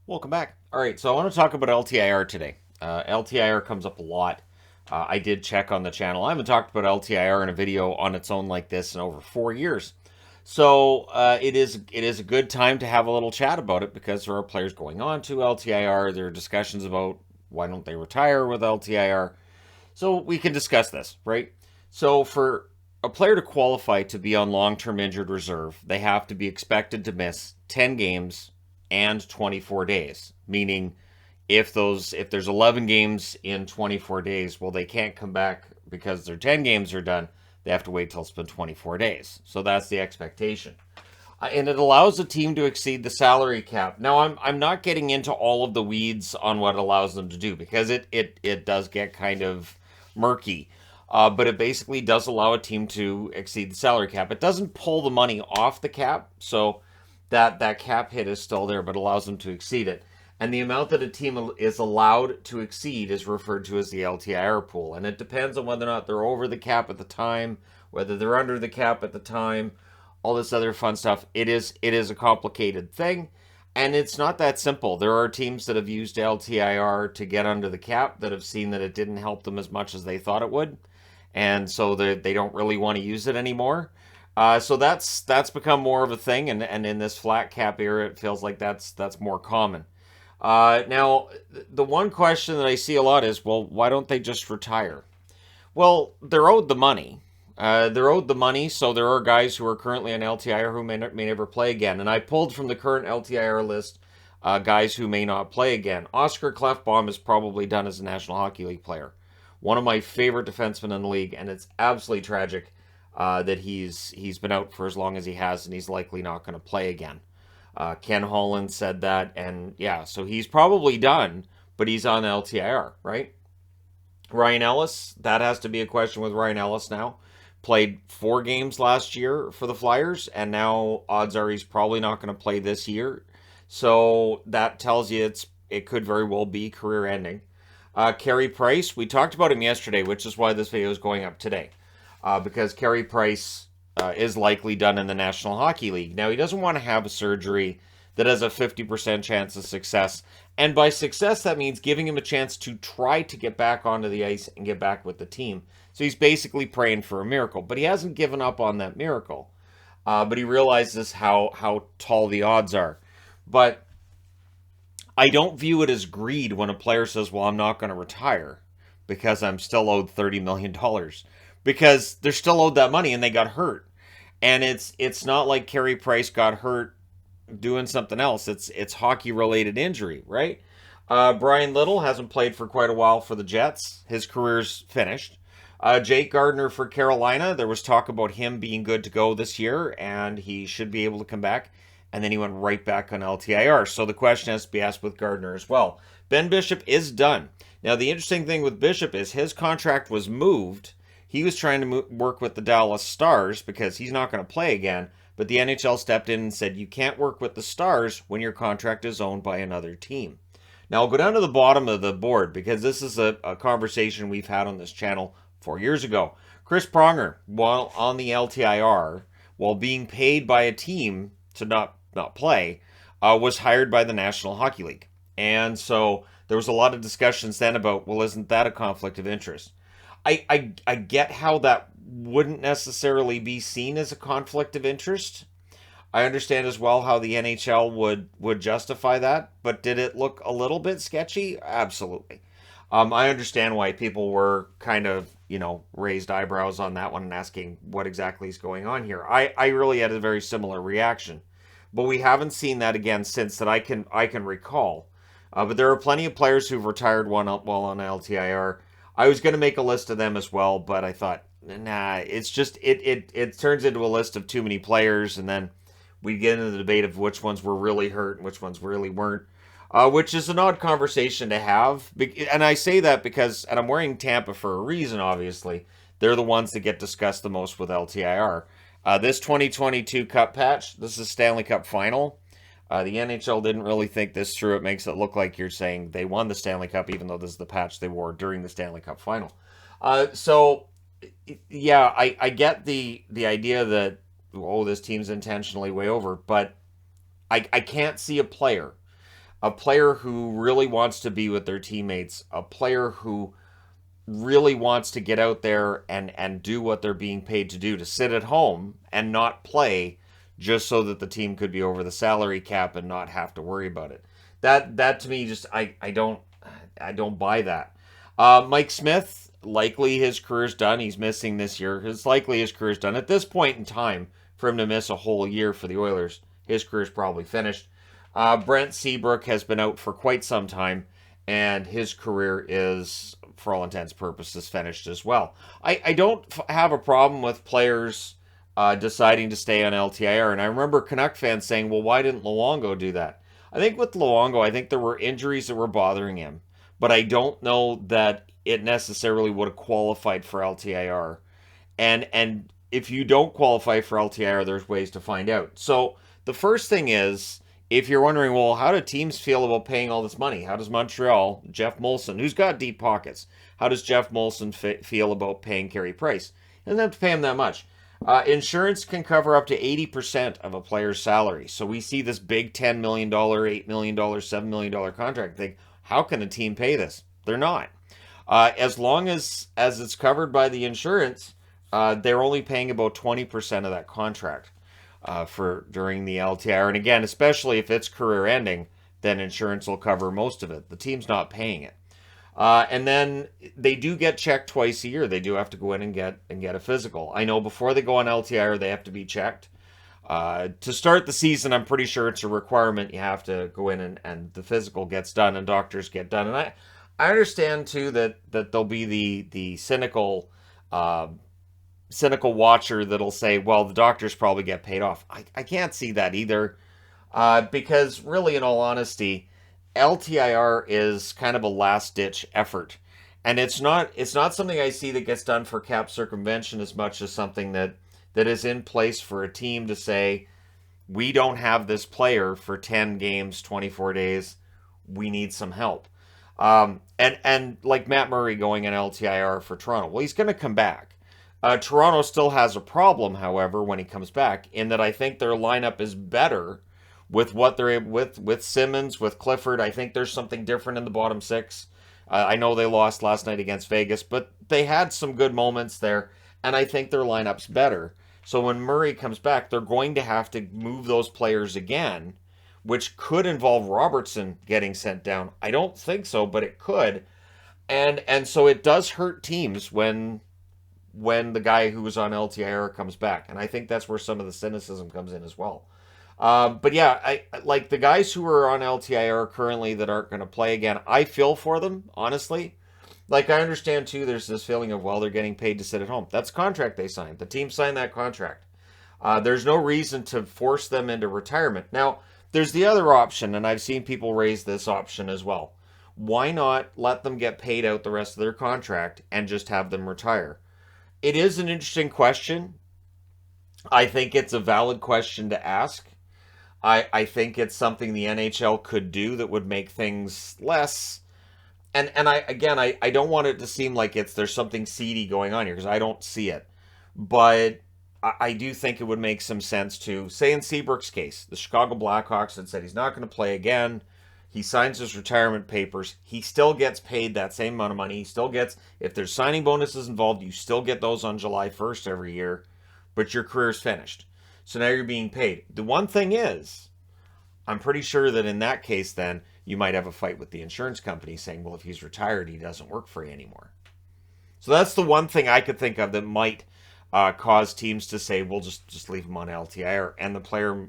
Welcome back. All right, so I want to talk about LTIR today. LTIR comes up a lot. I did check on the channel. I haven't talked about LTIR in a video on its own like this in over 4 years. So it is a good time to have a little chat about it because there are players going on to LTIR. There are discussions about why don't they retire with LTIR. So we can discuss this, right? So for a player to qualify to be on long-term injured reserve, they have to be expected to miss 10 games and 24 days, meaning if there's 11 games in 24 days, well they can't come back because their 10 games are done. They have to wait till it's been 24 days. So that's the expectation. And it allows a team to exceed the salary cap. Now, I'm not getting into all of the weeds on what it allows them to do because it does get kind of murky. But it basically does allow a team to exceed the salary cap. It doesn't pull the money off the cap, so that cap hit is still there, but allows them to exceed it. And the amount that a team is allowed to exceed is referred to as the LTIR pool. And it depends on whether or not they're over the cap at the time, whether they're under the cap at the time, all this other fun stuff. It is a complicated thing, and it's not that simple. There are teams that have used LTIR to get under the cap that have seen that it didn't help them as much as they thought it would, and so they don't really want to use it anymore. So that's become more of a thing, and in this flat cap era, it feels like that's more common. Now, the one question that I see a lot is, well, why don't they just retire? Well, they're owed the money. They're owed the money, so there are guys who are currently on LTIR who may never play again. And I pulled from the current LTIR list guys who may not play again. Oscar Klefbom is probably done as a National Hockey League player. One of my favorite defensemen in the league, and it's absolutely tragic that he's been out for as long as he has, and he's likely not going to play again. Ken Holland said that, and yeah, so he's probably done, but he's on LTIR, right? Ryan Ellis, that has to be a question with Ryan Ellis now. Played 4 games last year for the Flyers, and now odds are he's probably not going to play this year. So that tells you it could very well be career ending. Carey Price, we talked about him yesterday, which is why this video is going up today. Because Carey Price is likely done in the National Hockey League. Now, he doesn't want to have a surgery that has a 50% chance of success. And by success, that means giving him a chance to try to get back onto the ice and get back with the team. So he's basically praying for a miracle. But he hasn't given up on that miracle. But he realizes how tall the odds are. But I don't view it as greed when a player says, well, I'm not going to retire because I'm still owed $30 million. Because they're still owed that money and they got hurt. And it's not like Carey Price got hurt doing something else. It's hockey related injury, right? Brian Little hasn't played for quite a while for the Jets. His career's finished. Jake Gardner for Carolina. There was talk about him being good to go this year, and he should be able to come back. And then he went right back on LTIR. So the question has to be asked with Gardner as well. Ben Bishop is done. Now, the interesting thing with Bishop is his contract was moved. He was trying to work with the Dallas Stars because he's not going to play again. But the NHL stepped in and said, you can't work with the Stars when your contract is owned by another team. Now, I'll go down to the bottom of the board because this is a conversation we've had on this channel 4 years ago. Chris Pronger, while on the LTIR, while being paid by a team to not play, was hired by the National Hockey League. And so there was a lot of discussions then about, well, isn't that a conflict of interest? I get how that wouldn't necessarily be seen as a conflict of interest. I understand as well how the NHL would justify that, but did it look a little bit sketchy? Absolutely. I understand why people were kind of, raised eyebrows on that one and asking what exactly is going on here. I really had a very similar reaction, but we haven't seen that again since that I can recall. But there are plenty of players who've retired while on LTIR. I was going to make a list of them as well, but I thought, nah, it's just, it turns into a list of too many players, and then we get into the debate of which ones were really hurt and which ones really weren't, which is an odd conversation to have. And I say that because, and I'm wearing Tampa for a reason, obviously. They're the ones that get discussed the most with LTIR. This 2022 Cup patch, this is Stanley Cup final. The NHL didn't really think this through. It makes it look like you're saying they won the Stanley Cup, even though this is the patch they wore during the Stanley Cup final. So, yeah, I get the idea that, oh, this team's intentionally way over, but I can't see a player a player who really wants to be with their teammates, a player who really wants to get out there and do what they're being paid to do, to sit at home and not play just so that the team could be over the salary cap and not have to worry about it. That to me, just I don't buy that. Mike Smith, likely his career's done. He's missing this year. It's likely his career's done. At this point in time, for him to miss a whole year for the Oilers, his career's probably finished. Brent Seabrook has been out for quite some time, and his career is, for all intents and purposes, finished as well. I don't have a problem with players deciding to stay on LTIR, and I remember Canuck fans saying, well, why didn't Luongo do that? I think with Luongo, I think there were injuries that were bothering him, but I don't know that it necessarily would have qualified for LTIR. And if you don't qualify for LTIR, there's ways to find out. So the first thing is, if you're wondering, well, how do teams feel about paying all this money? How does Montreal, Jeff Molson, who's got deep pockets, how does Jeff Molson feel about paying Carey Price? He doesn't have to pay him that much. Insurance can cover up to 80% of a player's salary. So we see this big $10 million, $8 million, $7 million contract. Think, how can a team pay this? They're not. As long as it's covered by the insurance, they're only paying about 20% of that contract for during the LTIR. And again, especially if it's career ending, then insurance will cover most of it. The team's not paying it. And then they do get checked twice a year. They do have to go in and get a physical. I know before they go on LTIR, they have to be checked. To start the season, I'm pretty sure it's a requirement. You have to go in and the physical gets done and doctors get done. And I understand too that there'll be the cynical watcher that'll say, well, the doctors probably get paid off. I can't see that either, because really, in all honesty, LTIR is kind of a last-ditch effort, and it's not something I see that gets done for cap circumvention as much as something that is in place for a team to say, we don't have this player for 10 games, 24 days. We need some help. And like Matt Murray going in LTIR for Toronto, well, he's going to come back. Toronto still has a problem, however, when he comes back, in that I think their lineup is better with what they're able with Simmons, with Clifford. I think there's something different in the bottom six. I know they lost last night against Vegas, but they had some good moments there, and I think their lineup's better. So when Murray comes back, they're going to have to move those players again, which could involve Robertson getting sent down. I don't think so, but it could. And so it does hurt teams when the guy who was on LTIR comes back. And I think that's where some of the cynicism comes in as well. But yeah, I like the guys who are on LTIR currently that aren't going to play again. I feel for them, honestly. Like, I understand too, there's this feeling of, well, they're getting paid to sit at home. That's a contract they signed. The team signed that contract. There's no reason to force them into retirement. Now, there's the other option, and I've seen people raise this option as well. Why not let them get paid out the rest of their contract and just have them retire? It is an interesting question. I think it's a valid question to ask. I think it's something the NHL could do that would make things less. And I don't want it to seem like there's something seedy going on here, because I don't see it. But I do think it would make some sense to, say in Seabrook's case, the Chicago Blackhawks had said he's not going to play again. He signs his retirement papers. He still gets paid that same amount of money. He still gets, if there's signing bonuses involved, you still get those on July 1st every year, but your career's finished. So now you're being paid. The one thing is, I'm pretty sure that in that case, then, you might have a fight with the insurance company saying, well, if he's retired, he doesn't work for you anymore. So that's the one thing I could think of that might cause teams to say, we'll just leave him on LTIR. And the player,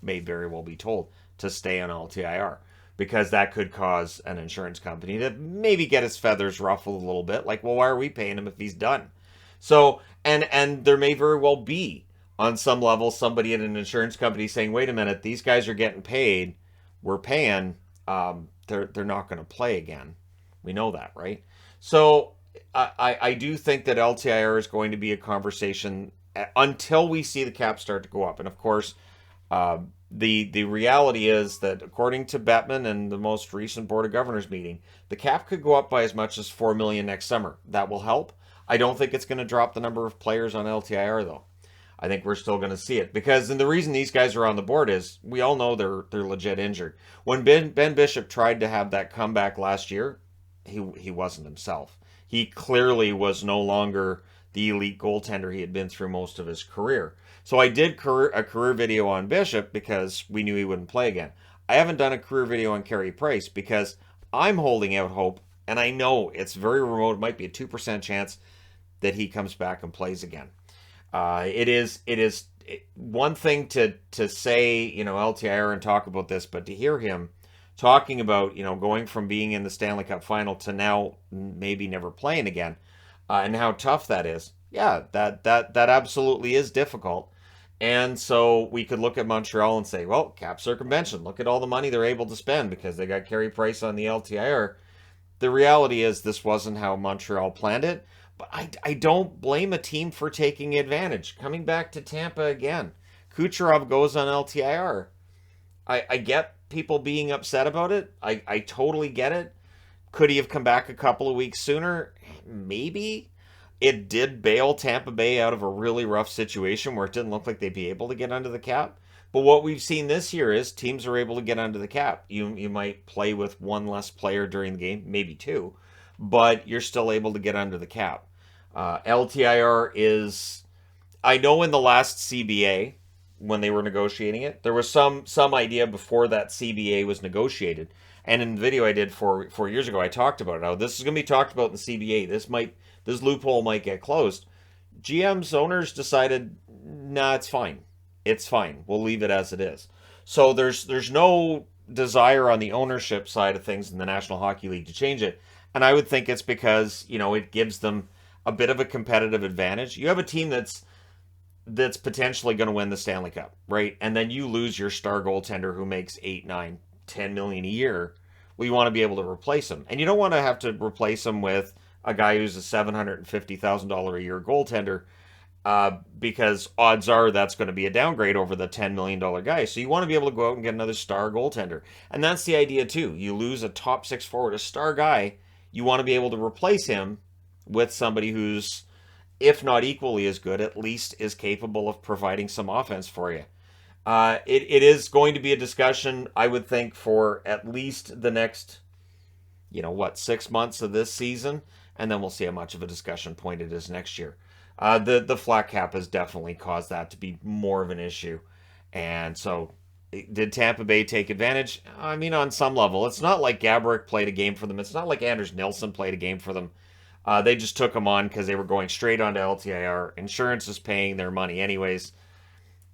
may very well be told to stay on LTIR, because that could cause an insurance company to maybe get his feathers ruffled a little bit. Like, well, why are we paying him if he's done? So, and there may very well be, on some level, somebody at an insurance company saying, wait a minute, these guys are getting paid. We're paying. They're not going to play again. We know that, right? So I do think that LTIR is going to be a conversation until we see the cap start to go up. And of course, the reality is that according to Bettman and the most recent Board of Governors meeting, the cap could go up by as much as $4 million next summer. That will help. I don't think it's going to drop the number of players on LTIR, though. I think we're still going to see it because, and the reason these guys are on the board is we all know they're legit injured. When Ben Bishop tried to have that comeback last year, he wasn't himself. He clearly was no longer the elite goaltender he had been through most of his career. So I did a career video on Bishop because we knew he wouldn't play again. I haven't done a career video on Carey Price because I'm holding out hope, and I know it's very remote. It might be a 2% chance that he comes back and plays again. It is one thing to say, LTIR and talk about this, but to hear him talking about, going from being in the Stanley Cup final to now maybe never playing again, and how tough that is. Yeah, that absolutely is difficult. And so we could look at Montreal and say, well, cap circumvention. Look at all the money they're able to spend because they got Carey Price on the LTIR. The reality is this wasn't how Montreal planned it. But I don't blame a team for taking advantage. Coming back to Tampa again. Kucherov goes on LTIR. I get people being upset about it. I totally get it. Could he have come back a couple of weeks sooner? Maybe. It did bail Tampa Bay out of a really rough situation where it didn't look like they'd be able to get under the cap. But what we've seen this year is teams are able to get under the cap. You might play with one less player during the game, maybe two, but you're still able to get under the cap. LTIR is, I know in the last CBA, when they were negotiating it, there was some idea before that CBA was negotiated. And in the video I did 4 years ago, I talked about it. Now, this is going to be talked about in the CBA. This loophole might get closed. GM's owners decided, nah, it's fine. It's fine. We'll leave it as it is. So there's no desire on the ownership side of things in the National Hockey League to change it. And I would think it's because, it gives them a bit of a competitive advantage. You have a team that's potentially going to win the Stanley Cup, right? And then you lose your star goaltender who makes 8, 9, 10 million a year. Well, you want to be able to replace him. And you don't want to have to replace him with a guy who's a $750,000 a year goaltender because odds are that's going to be a downgrade over the $10 million guy. So you want to be able to go out and get another star goaltender. And that's the idea too. You lose a top 6 forward, a star guy, you want to be able to replace him with somebody who's, if not equally as good, at least is capable of providing some offense for you. It is going to be a discussion, I would think, for at least the next, 6 months of this season, and then we'll see how much of a discussion point it is next year. The flat cap has definitely caused that to be more of an issue. And so, did Tampa Bay take advantage? I mean, on some level. It's not like Gaborik played a game for them. It's not like Anders Nilsson played a game for them. They just took them on because they were going straight onto LTIR. Insurance is paying their money anyways.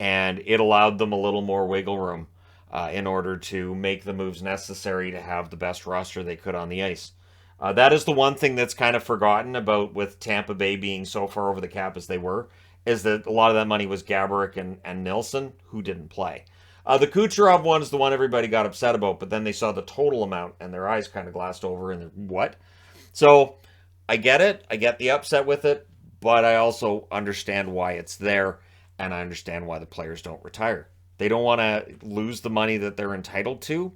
And it allowed them a little more wiggle room in order to make the moves necessary to have the best roster they could on the ice. That is the one thing that's kind of forgotten about with Tampa Bay being so far over the cap as they were, is that a lot of that money was Gaborik and Nilsson, who didn't play. The Kucherov one is the one everybody got upset about, but then they saw the total amount and their eyes kind of glassed over and what? So I get it. I get the upset with it, but I also understand why it's there, and I understand why the players don't retire. They don't want to lose the money that they're entitled to,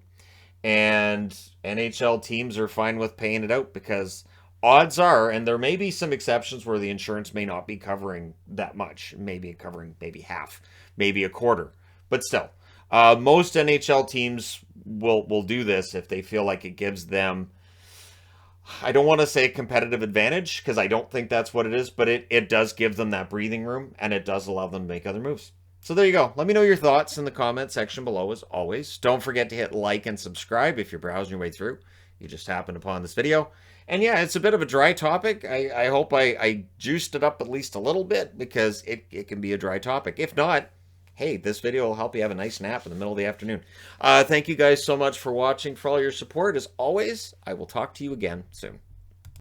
and NHL teams are fine with paying it out because odds are, and there may be some exceptions where the insurance may not be covering that much, maybe covering maybe half, maybe a quarter, but still. Most NHL teams will do this if they feel like it gives them, I don't want to say a competitive advantage because I don't think that's what it is, but it does give them that breathing room and it does allow them to make other moves. So there you go. Let me know your thoughts in the comment section below as always. Don't forget to hit like and subscribe if you're browsing your way through. You just happened upon this video. And yeah, it's a bit of a dry topic. I hope I juiced it up at least a little bit because it can be a dry topic. If not, hey, this video will help you have a nice nap in the middle of the afternoon. Thank you guys so much for watching, for all your support. As always, I will talk to you again soon.